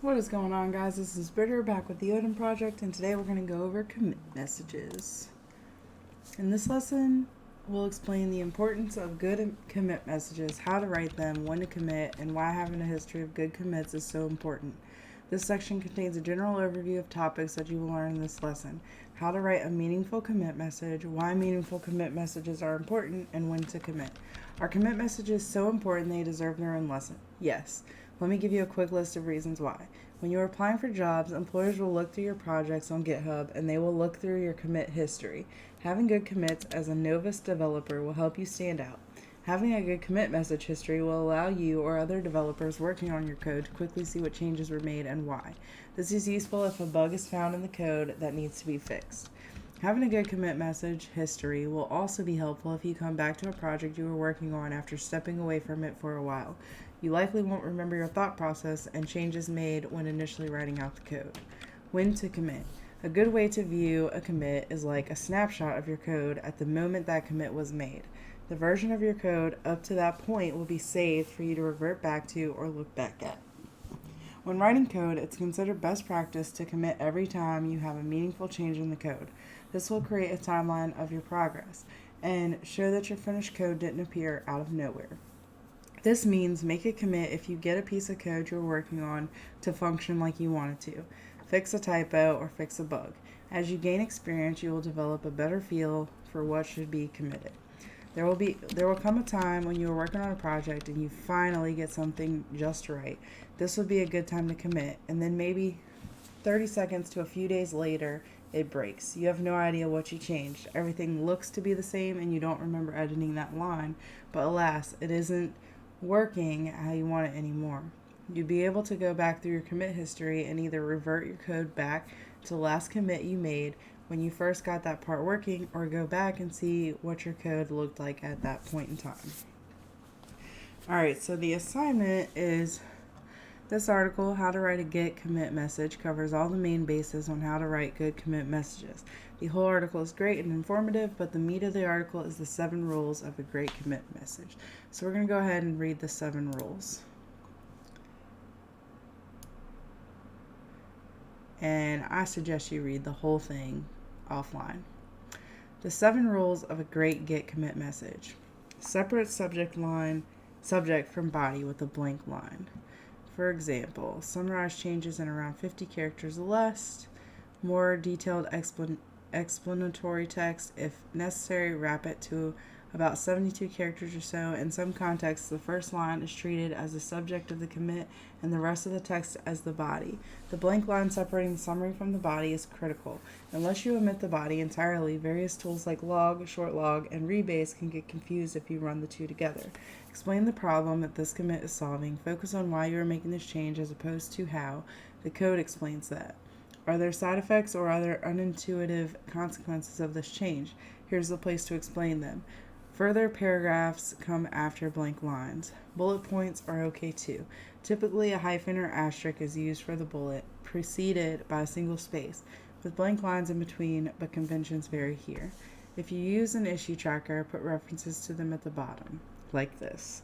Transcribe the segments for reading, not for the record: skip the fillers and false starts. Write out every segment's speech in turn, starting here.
What is going on, guys? This is Britter back with the Odin Project, and today we're going to go over commit messages. In this lesson, we'll explain the importance of good commit messages, how to write them, when to commit, and why having a history of good commits is so important. This section contains a general overview of topics that you will learn in this lesson: how to write a meaningful commit message, why meaningful commit messages are important, and when to commit. Are commit messages so important they deserve their own lesson? Yes. Let me give you a quick list of reasons why. When you are applying for jobs, employers will look through your projects on GitHub and they will look through your commit history. Having good commits as a novice developer will help you stand out. Having a good commit message history will allow you or other developers working on your code to quickly see what changes were made and why. This is useful if a bug is found in the code that needs to be fixed. Having a good commit message history will also be helpful if you come back to a project you were working on after stepping away from it for a while. You likely won't remember your thought process and changes made when initially writing out the code. When to commit. A good way to view a commit is like a snapshot of your code at the moment that commit was made. The version of your code up to that point will be saved for you to revert back to or look back at. When writing code, it's considered best practice to commit every time you have a meaningful change in the code. This will create a timeline of your progress and show that your finished code didn't appear out of nowhere. This means make a commit if you get a piece of code you're working on to function like you want it to. Fix a typo or fix a bug. As you gain experience, you will develop a better feel for what should be committed. There will come a time when you are working on a project and you finally get something just right. This would be a good time to commit, and then maybe 30 seconds to a few days later, it breaks. You have no idea what you changed. Everything looks to be the same and you don't remember editing that line, but alas, it isn't working how you want it anymore. You'd be able to go back through your commit history and either revert your code back to the last commit you made when you first got that part working, or go back and see what your code looked like at that point in time. Alright, so the assignment is this article, How to Write a Git Commit Message, covers all the main bases on how to write good commit messages. The whole article is great and informative, but the meat of the article is the 7 rules of a great commit message. So we're going to go ahead and read the 7 rules. And I suggest you read the whole thing offline. The 7 rules of a great Git commit message. Separate subject from body with a blank line. For example, summarize changes in around 50 characters or less. More detailed explanatory text. If necessary, wrap it to about 72 characters or so. In some contexts, the first line is treated as the subject of the commit and the rest of the text as the body. The blank line separating the summary from the body is critical. Unless you omit the body entirely, various tools like log, short log, and rebase can get confused if you run the two together. Explain the problem that this commit is solving. Focus on why you are making this change as opposed to how. The code explains that. Are there side effects or other unintuitive consequences of this change? Here's the place to explain them. Further paragraphs come after blank lines. Bullet points are okay too. Typically, a hyphen or asterisk is used for the bullet, preceded by a single space, with blank lines in between, but conventions vary here. If you use an issue tracker, put references to them at the bottom, like this.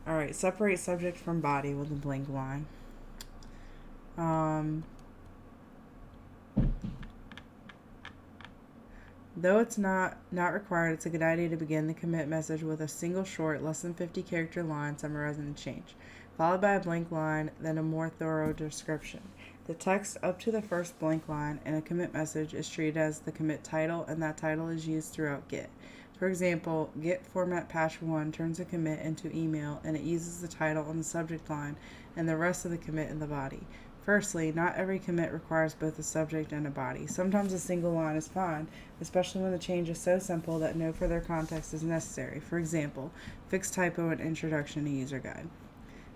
Alright, separate subject from body with a blank line. Though it's not required, it's a good idea to begin the commit message with a single short, less than 50 character line summarizing the change, followed by a blank line, then a more thorough description. The text up to the first blank line in a commit message is treated as the commit title, and that title is used throughout Git. For example, Git format patch 1 turns a commit into email, and it uses the title on the subject line and the rest of the commit in the body. Firstly, not every commit requires both a subject and a body. Sometimes a single line is fine, especially when the change is so simple that no further context is necessary. For example, fix typo in introduction to user guide.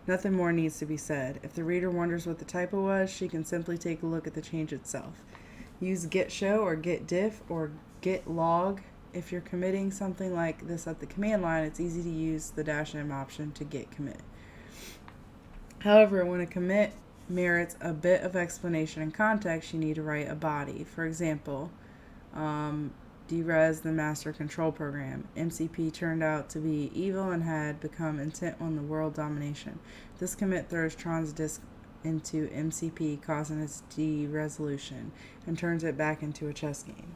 Nothing more needs to be said. If the reader wonders what the typo was, she can simply take a look at the change itself. Use git show or git diff or git log. If you're committing something like this at the command line, it's easy to use the -m option to git commit. However, when a commit merits a bit of explanation and context, you need to write a body. For example, derez the master control program. MCP turned out to be evil and had become intent on the world domination. This commit throws Tron's disk into MCP, causing its deresolution, and turns it back into a chess game.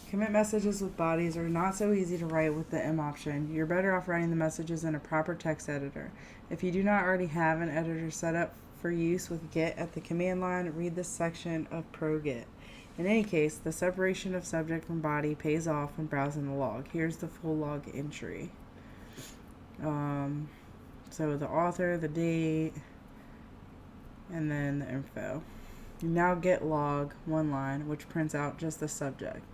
Commit messages with bodies are not so easy to write with the M option. You're better off writing the messages in a proper text editor. If you do not already have an editor set up for use with Git at the command line, read this section of ProGit. In any case, the separation of subject from body pays off when browsing the log. Here's the full log entry. So the author, the date, and then the info. You now get log, one line, which prints out just the subject.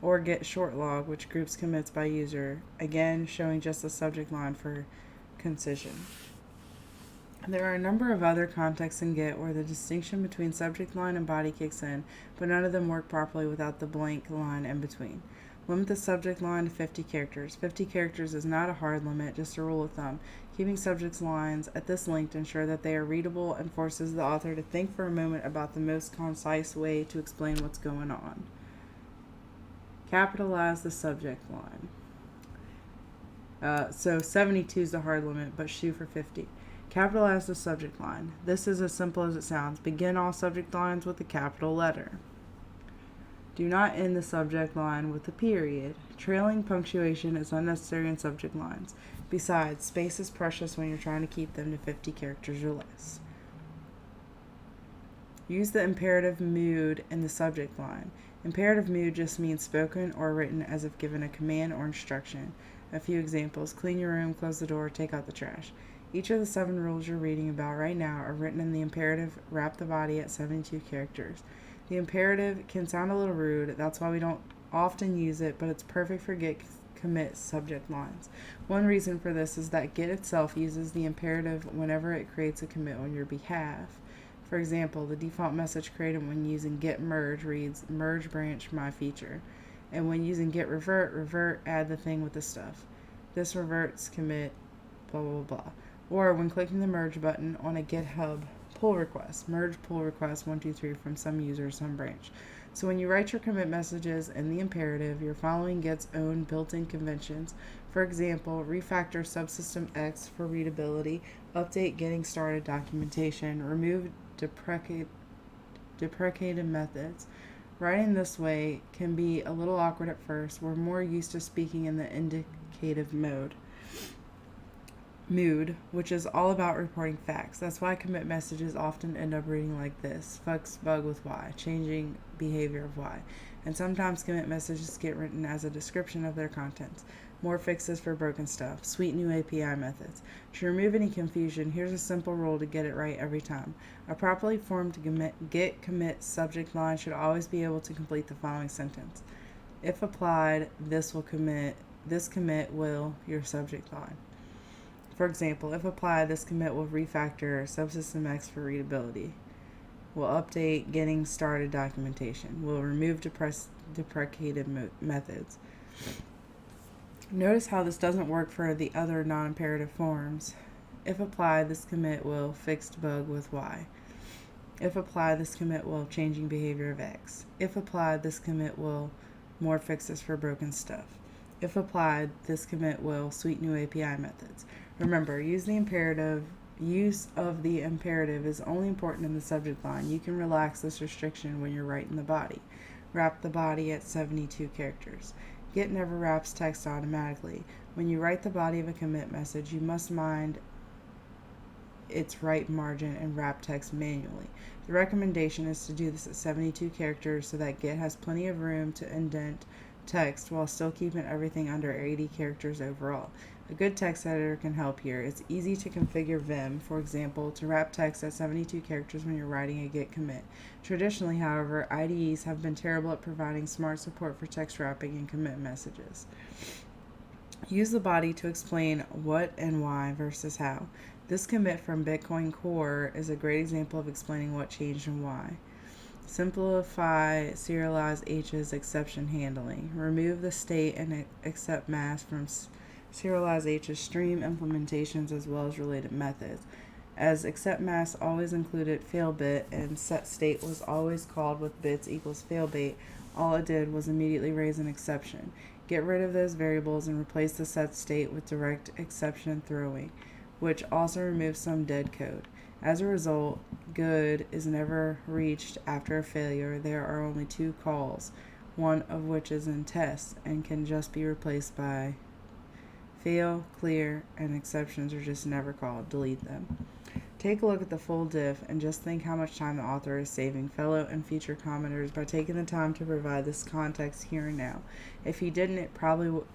Or get short log, which groups commits by user, again showing just the subject line for concision. There are a number of other contexts in Git where the distinction between subject line and body kicks in, but none of them work properly without the blank line in between. Limit the subject line to 50 characters. 50 characters is not a hard limit, just a rule of thumb. Keeping subjects' lines at this length ensure that they are readable and forces the author to think for a moment about the most concise way to explain what's going on. Capitalize the subject line. So 72 is the hard limit, but shoot for 50. Capitalize the subject line. This is as simple as it sounds. Begin all subject lines with a capital letter. Do not end the subject line with a period. Trailing punctuation is unnecessary in subject lines. Besides, space is precious when you're trying to keep them to 50 characters or less. Use the imperative mood in the subject line. Imperative mood just means spoken or written as if given a command or instruction. A few examples: clean your room, close the door, take out the trash. Each of the 7 rules you're reading about right now are written in the imperative, wrap the body at 72 characters. The imperative can sound a little rude, that's why we don't often use it, but it's perfect for Git commit subject lines. One reason for this is that Git itself uses the imperative whenever it creates a commit on your behalf. For example, the default message created when using git merge reads merge branch my feature, and when using git revert add the thing with the stuff. This reverts commit blah blah blah. Or when clicking the merge button on a GitHub pull request, merge pull request 123 from some user some branch. So when you write your commit messages in the imperative, you're following Git's own built-in conventions. For example, refactor subsystem X for readability, update getting started documentation, remove deprecated methods. Writing this way can be a little awkward at first. We're more used to speaking in the indicative mood, which is all about reporting facts. That's why commit messages often end up reading like this: fucks bug with Y, changing behavior of Y. And sometimes commit messages get written as a description of their contents. More fixes for broken stuff. Sweet new API methods. To remove any confusion, here's a simple rule to get it right every time. A properly formed git commit subject line should always be able to complete the following sentence: if applied, this commit will your subject line. For example, if applied, this commit will refactor subsystem X for readability. Will update getting started documentation. Will remove deprecated methods. Notice how this doesn't work for the other non-imperative forms. If applied, this commit will fixed bug with Y. If applied, this commit will changing behavior of X. If applied, this commit will more fixes for broken stuff. If applied, this commit will sweet new API methods. Remember, use of the imperative is only important in the subject line. You can relax this restriction when you're writing the body. Wrap the body at 72 characters. Git never wraps text automatically. When you write the body of a commit message, you must mind its right margin and wrap text manually. The recommendation is to do this at 72 characters so that Git has plenty of room to indent text while still keeping everything under 80 characters overall. A good text editor can help here. It's easy to configure Vim, for example, to wrap text at 72 characters when you're writing a Git commit. Traditionally, however, IDEs have been terrible at providing smart support for text wrapping and commit messages. Use the body to explain what and why versus how. This commit from Bitcoin Core is a great example of explaining what changed and why. Simplify serialized H's exception handling. Remove the state and accept mass from serialized H's stream implementations as well as related methods. As accept mass always included fail bit and set state was always called with bits equals fail bait, all it did was immediately raise an exception. Get rid of those variables and replace the set state with direct exception throwing, which also removes some dead code. As a result, good is never reached after a failure. There are only two calls, one of which is in test and can just be replaced by fail, clear, and exceptions are just never called. Delete them. Take a look at the full diff and just think how much time the author is saving fellow and future commenters by taking the time to provide this context here and now. If he didn't,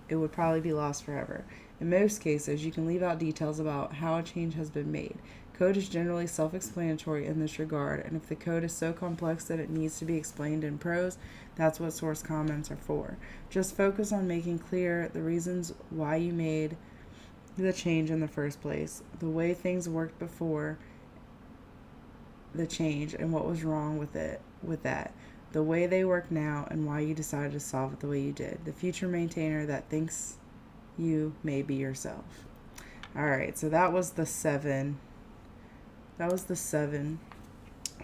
it would probably be lost forever. In most cases, you can leave out details about how a change has been made. Code is generally self-explanatory in this regard, and if the code is so complex that it needs to be explained in prose, that's what source comments are for. Just focus on making clear the reasons why you made the change in the first place, the way things worked before the change and what was wrong with that, the way they work now and why you decided to solve it the way you did. The future maintainer that thinks you may be yourself. All right, so that was the 7.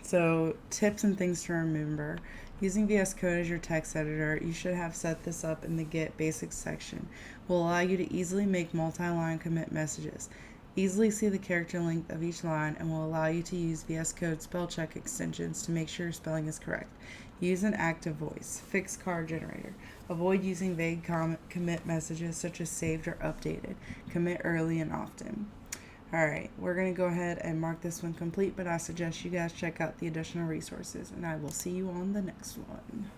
So tips and things to remember. Using VS Code as your text editor, you should have set this up in the Get Basics section. Will allow you to easily make multi-line commit messages. Easily see the character length of each line and will allow you to use VS Code spell check extensions to make sure your spelling is correct. Use an active voice. Fix card generator. Avoid using vague commit messages such as saved or updated. Commit early and often. Alright, we're going to go ahead and mark this one complete, but I suggest you guys check out the additional resources, and I will see you on the next one.